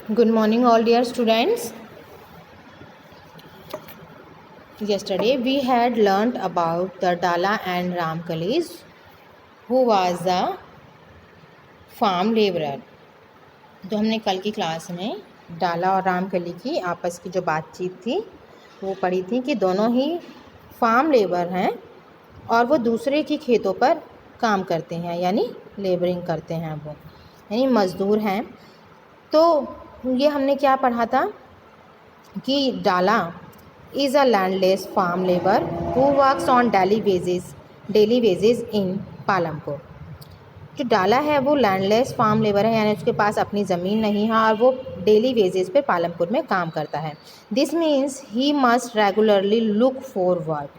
Good morning, all dear students. Yesterday we had learnt about the Dala and Ramkalis, who was the farm laborer. तो हमने कल की class में डाला और रामकली की आपस की जो बातचीत थी वो पढ़ी थी कि दोनों ही फार्म लेबर हैं और वो दूसरे की खेतों पर काम करते हैं, यानी लेबरिंग करते हैं, वो यानी मज़दूर हैं। तो ये हमने क्या पढ़ा था कि डाला is a landless farm labor who works on daily wages in Palampur. जो डाला है वो लैंडलेस फार्म लेबर है, यानी उसके पास अपनी ज़मीन नहीं है और वो डेली वेजेस पे पालमपुर में काम करता है। This means he must regularly look for work,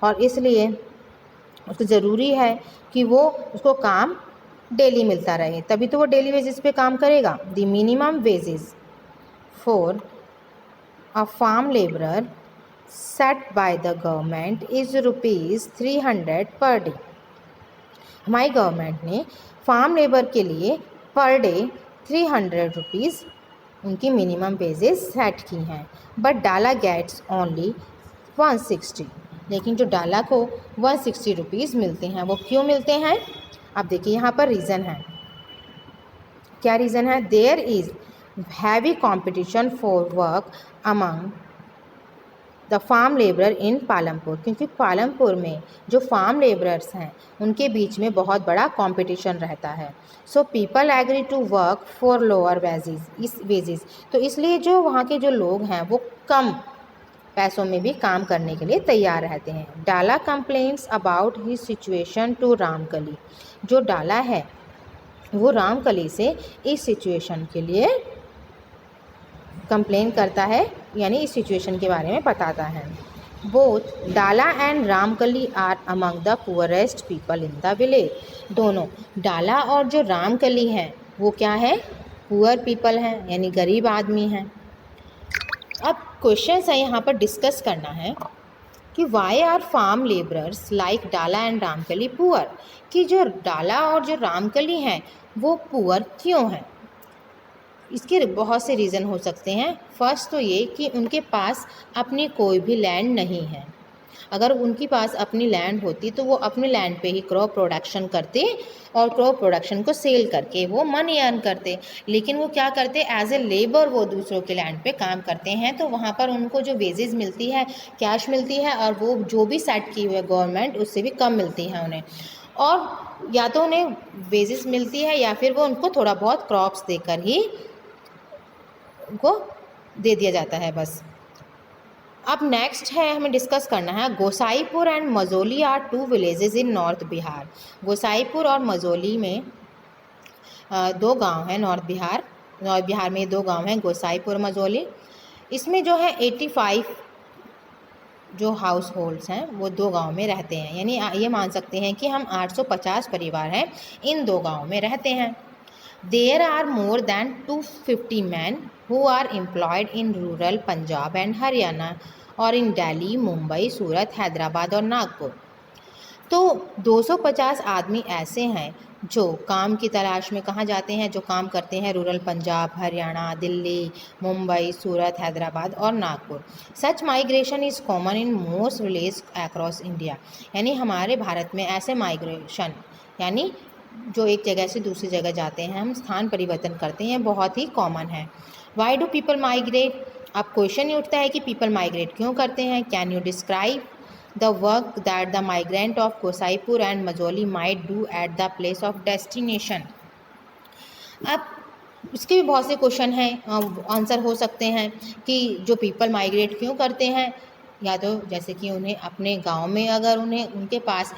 और इसलिए उसको ज़रूरी है कि वो उसको काम डेली मिलता रहे, तभी तो वो डेली वेजेस पे काम करेगा। The minimum wages for a farm labourer set by the government is ₹300 per day. हमारी गवर्नमेंट ने फार्म लेबर के लिए पर डे 300 रुपीज़ उनकी मिनिमम वेजेस सेट की हैं, बट डाला गेट्स ओनली 160। लेकिन जो डाला को 160 रुपीज़ मिलते हैं, वो क्यों मिलते हैं? अब देखिए यहाँ पर रीज़न है। क्या रीज़न है? There is heavy competition for work among the farm labour in Palampur, क्योंकि पालमपुर में जो फार्म लेबरर्स हैं उनके बीच में बहुत बड़ा कंपटीशन रहता है। So people agree to work for lower wages, तो इसलिए जो वहाँ के जो लोग हैं वो कम पैसों में भी काम करने के लिए तैयार रहते हैं। Dala complains about his situation to Ramkali. जो डाला है वो रामकली से इस सिचुएशन के लिए कंप्लेन करता है, यानी इस सिचुएशन के बारे में बताता है। Both Dala and Ramkali are among the poorest people in the village. दोनों डाला और जो रामकली हैं वो क्या है? पुअर पीपल हैं, यानी गरीब आदमी हैं। अब क्वेश्चन है यहाँ पर डिस्कस करना है कि why are farm labourers like Dala and Ramkali poor, कि जो डाला और जो रामकली हैं वो पुअर क्यों हैं? इसके बहुत से रीज़न हो सकते हैं। फर्स्ट तो ये कि उनके पास अपनी कोई भी लैंड नहीं है। अगर उनके पास अपनी लैंड होती तो वो अपने लैंड पे ही क्रॉप प्रोडक्शन करते और क्रॉप प्रोडक्शन को सेल करके वो मनी अर्न करते। लेकिन वो क्या करते? एज ए लेबर वो दूसरों के लैंड पे काम करते हैं, तो वहाँ पर उनको जो वेजेस मिलती है, कैश मिलती है, और वो जो भी सेट की हुई है गवर्नमेंट उससे भी कम मिलती है उन्हें, और या तो उन्हें वेजेस मिलती है या फिर वो उनको थोड़ा बहुत क्रॉप्स देकर ही उनको दे दिया जाता है बस। अब नेक्स्ट है हमें डिस्कस करना है Gosaipur and Majholi are 2 villages in North Bihar. Gosaipur और मजोली में 2 गांव हैं। नॉर्थ बिहार में 2 गांव हैं, गोसाईपुर मजोली। इसमें जो है 85 जो हाउस होल्ड्स हैं वो 2 गांव में रहते हैं, यानी ये मान सकते हैं कि हम 850 परिवार हैं इन 2 गांव में रहते हैं। There are more than 250 men who are employed in rural Punjab and Haryana और in Delhi, मुंबई, सूरत, हैदराबाद और नागपुर। तो 250 आदमी ऐसे हैं जो काम की तलाश में कहाँ जाते हैं? जो काम करते हैं रूरल पंजाब, हरियाणा, दिल्ली, मुंबई, सूरत, हैदराबाद और Nagpur. Such migration is common in most village across India, यानी हमारे भारत में ऐसे माइग्रेशन, यानी जो एक जगह से दूसरी जगह जाते हैं, हम स्थान परिवर्तन करते हैं, बहुत ही कॉमन है। Why do people migrate? अब क्वेश्चन ये उठता है कि पीपल माइग्रेट क्यों करते हैं? Can you describe the work that the migrant of Gosaipur and Majholi might do at the place of destination. अब इसके भी बहुत से क्वेश्चन हैं, आंसर हो सकते हैं कि जो पीपल माइग्रेट क्यों करते हैं, या तो जैसे कि उन्हें अपने गांव में अगर उनके पास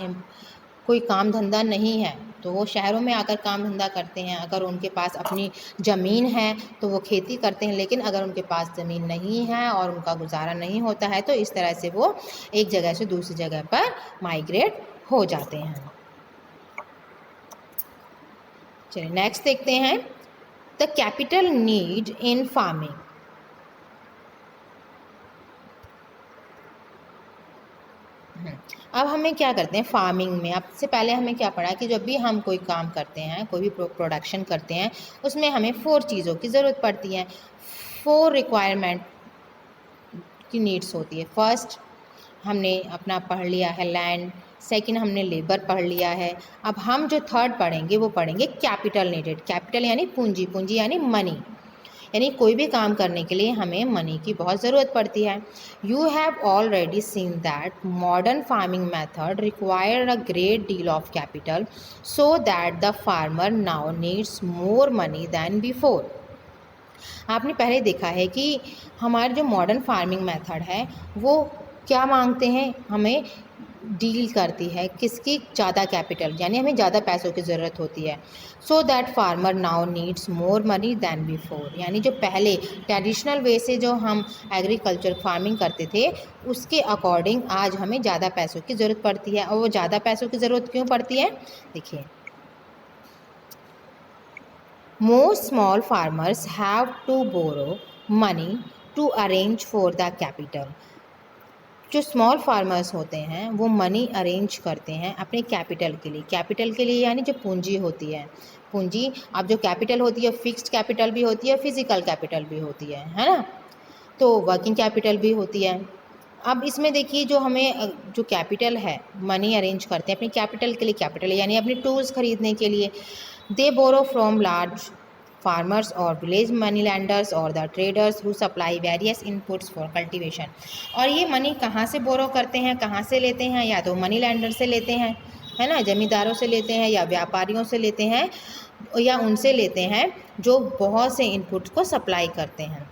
कोई काम धंधा नहीं है तो वो शहरों में आकर काम धंधा करते हैं। अगर उनके पास अपनी ज़मीन है तो वो खेती करते हैं, लेकिन अगर उनके पास ज़मीन नहीं है और उनका गुजारा नहीं होता है तो इस तरह से वो एक जगह से दूसरी जगह पर माइग्रेट हो जाते हैं। चलिए नेक्स्ट देखते हैं, the capital need in farming. अब हमें क्या करते हैं फार्मिंग में? अब से पहले हमें क्या पढ़ा कि जब भी हम कोई काम करते हैं, कोई भी प्रोडक्शन करते हैं, उसमें हमें 4 चीज़ों की ज़रूरत पड़ती है। 4 रिक्वायरमेंट की नीड्स होती है। फर्स्ट हमने अपना पढ़ लिया है लैंड, सेकंड हमने लेबर पढ़ लिया है। अब हम जो थर्ड पढ़ेंगे वो पढ़ेंगे कैपिटल नीडेड। कैपिटल यानी पूंजी, पूंजी यानी मनी, यानी कोई भी काम करने के लिए हमें मनी की बहुत ज़रूरत पड़ती है। You have already seen that modern farming method require a great deal of capital so that the farmer now needs more money then before. आपने पहले देखा है कि हमारे जो मॉडर्न फार्मिंग मेथड है वो क्या मांगते हैं, हमें डील करती है किसकी, ज़्यादा कैपिटल, यानी हमें ज़्यादा पैसों की ज़रूरत होती है। So that farmer now needs more money then before, यानी जो पहले ट्रेडिशनल वे से जो हम एग्रीकल्चर फार्मिंग करते थे उसके अकॉर्डिंग आज हमें ज़्यादा पैसों की ज़रूरत पड़ती है। और वो ज़्यादा पैसों की ज़रूरत क्यों पड़ती है, देखिए, most small farmers have to borrow money to arrange for the capital। जो स्मॉल फार्मर्स होते हैं वो मनी अरेंज करते हैं अपने कैपिटल के लिए। कैपिटल के लिए यानी जो पूंजी होती है, पूंजी, अब जो कैपिटल होती है फिक्स्ड कैपिटल भी होती है, फिजिकल कैपिटल भी होती है ना, तो वर्किंग कैपिटल भी होती है। अब इसमें देखिए जो हमें जो कैपिटल है मनी अरेंज करते हैं अपनी कैपिटल के लिए, कैपिटल यानी अपने टूल्स खरीदने के लिए। दे बोरो फ्रॉम लार्ज फार्मर्स और विलेज मनी लैंडर्स और the traders who supply various inputs for cultivation. और ये मनी कहाँ से बोरो करते हैं, कहाँ से लेते हैं, या तो मनी लैंडर से लेते हैं, है ना, ज़मींदारों से लेते हैं, या व्यापारियों से लेते हैं, या उनसे लेते हैं जो बहुत से इनपुट्स को सप्लाई करते हैं।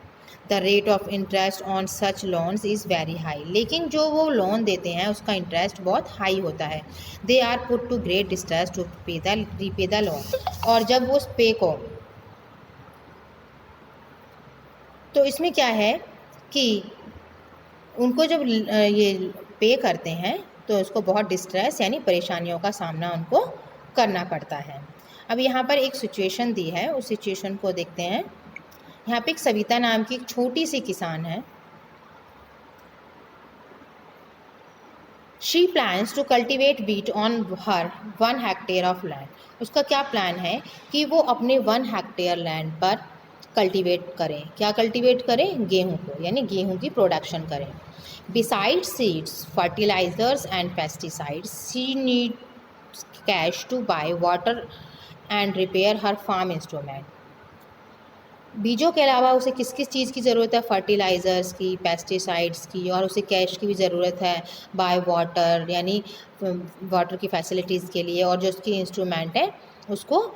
The rate of interest on such loans is very high, लेकिन जो वो लोन देते हैं उसका इंटरेस्ट बहुत हाई होता है। They are put to great distress to repay the loan. और जब वो उस पे को, तो इसमें क्या है कि उनको जब ये पे करते हैं तो उसको बहुत डिस्ट्रेस यानी परेशानियों का सामना उनको करना पड़ता है। अब यहाँ पर एक सिचुएशन दी है, उस सिचुएशन को देखते हैं। यहाँ पे एक सविता नाम की एक छोटी सी किसान है। She plans to cultivate wheat on her 1 hectare of land. उसका क्या प्लान है कि वो अपने 1 हेक्टेयर लैंड पर कल्टीवेट करें। क्या कल्टीवेट करें, गेहूं को, यानी गेहूं की प्रोडक्शन करें। Beside seeds, fertilisers and pesticides she needs cash to buy water and repair her farm instrument. बीजों के अलावा उसे किस किस चीज़ की ज़रूरत है, फर्टिलाइज़र्स की, पेस्टिसाइड्स की, और उसे कैश की भी ज़रूरत है बाय वाटर, यानी वाटर की फैसिलिटीज़ के लिए, और जो उसकी इंस्ट्रूमेंट है उसको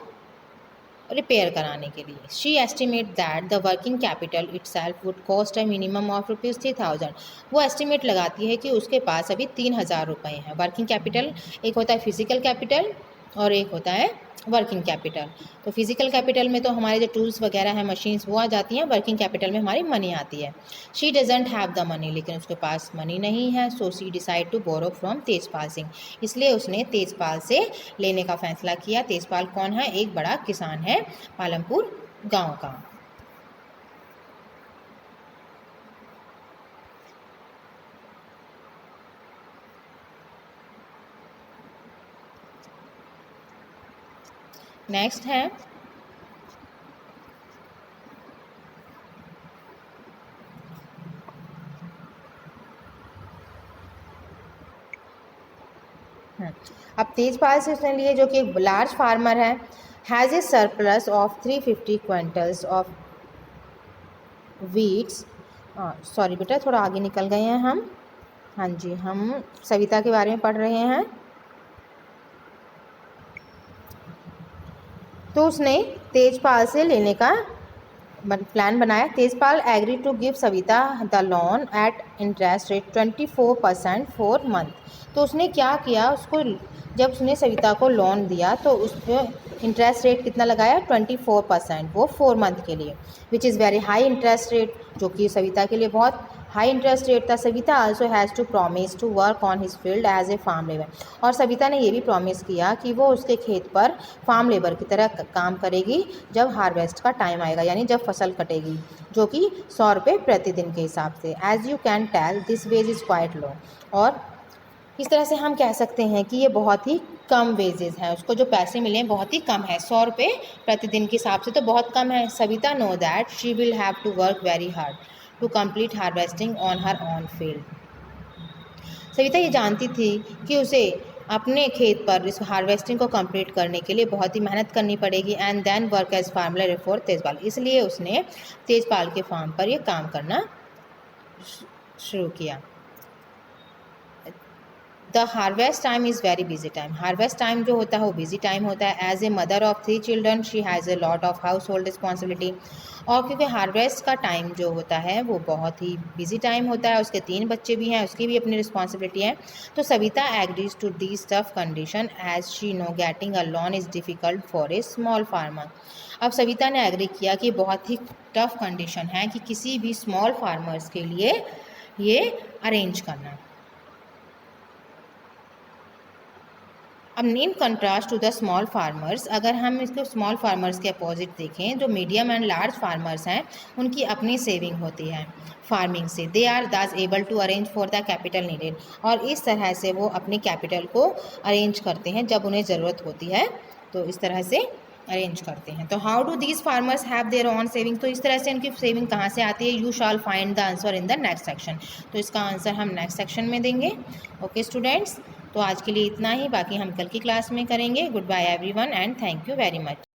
रिपेयर कराने के लिए। She estimate that the working capital itself would cost a minimum of ₹3,000। वो एस्टिमेट लगाती है कि उसके पास अभी 3,000 रुपये हैं। वर्किंग कैपिटल एक होता है फिजिकल कैपिटल और एक होता है वर्किंग कैपिटल। तो फिजिकल कैपिटल में तो हमारे जो टूल्स वगैरह हैं, मशीन्स, वो आ जाती हैं। वर्किंग कैपिटल में हमारी मनी आती है। She doesn't have the money, लेकिन उसके पास मनी नहीं है। So she decide to borrow from Tejpal Singh, इसलिए उसने तेजपाल से लेने का फैसला किया। तेजपाल कौन है, एक बड़ा किसान है पालमपुर गाँव का। नेक्स्ट है अब तेजपाल से उसने लिए, जो कि एक लार्ज फार्मर है। Has a surplus of 350 quintals of weeds. Sorry बेटा, थोड़ा आगे निकल गए हैं हम। हाँ जी, हम सविता के बारे में पढ़ रहे हैं। तो उसने तेजपाल से लेने का प्लान बनाया। Tejpal agree to give Savita the loan at interest rate 24% for month. तो उसने क्या किया, उसको जब उसने सविता को लोन दिया तो उस पर इंटरेस्ट रेट कितना लगाया, 24%, वो 4 मंथ के लिए, which is very high interest rate, जो कि सविता के लिए बहुत हाई इंटरेस्ट रेट था। Savita also has to promise to work on his field as a farm labour. और सविता ने ये भी प्रॉमिस किया कि वो उसके खेत पर फार्म लेबर की तरह काम करेगी जब हार्वेस्ट का टाइम आएगा, यानी जब फसल कटेगी, जो कि 100 रुपये प्रतिदिन के हिसाब से। As you can tell this wage is quite low. और इस तरह से हम कह सकते हैं कि ये बहुत ही कम वेजेस है, उसको जो पैसे मिले हैं बहुत ही कम है, 100 रुपये प्रतिदिन के हिसाब से तो बहुत कम है। Savita know that she will have to work very hard to complete harvesting on her on field. Savita ये जानती थी कि उसे अपने खेत पर इस हार्वेस्टिंग को कंप्लीट करने के लिए बहुत ही मेहनत करनी पड़ेगी। And then work as farmer for Tejpal, इसलिए उसने तेजपाल के फार्म पर ये काम करना शुरू किया। The harvest time is very busy time, harvest time जो होता है वो बिजी टाइम होता है। As a mother of 3 children she has a lot of household responsibility, और क्योंकि हार्वेस्ट का टाइम जो होता है वो बहुत ही बिजी टाइम होता है, उसके 3 बच्चे भी हैं, उसकी भी अपनी रिस्पॉन्सिबिलिटी है। तो Savita agrees to this tough condition as she know getting a loan is difficult for a small farmer. अब सविता ने एग्री किया कि बहुत ही टफ कंडीशन है कि किसी भी स्मॉल फार्मर्स के लिए ये अरेंज करना। अब in contrast to the small farmers, अगर हम इसको स्मॉल फार्मर्स के अपोजिट देखें, जो मीडियम एंड लार्ज फार्मर्स हैं उनकी अपनी सेविंग होती है फार्मिंग से। They are thus able to arrange for the capital needed, और इस तरह से वो अपनी कैपिटल को अरेंज करते हैं जब उन्हें ज़रूरत होती है, तो इस तरह से अरेंज करते हैं। तो how do these farmers have their on saving, तो इस तरह से उनकी सेविंग कहाँ से आती है? You shawl find the answer in the next section, तो इसका आंसर हम नेक्स्ट सेक्शन में देंगे। ओके स्टूडेंट्स, तो आज के लिए इतना ही, बाकी हम कल की क्लास में करेंगे। Goodbye everyone and thank you very much.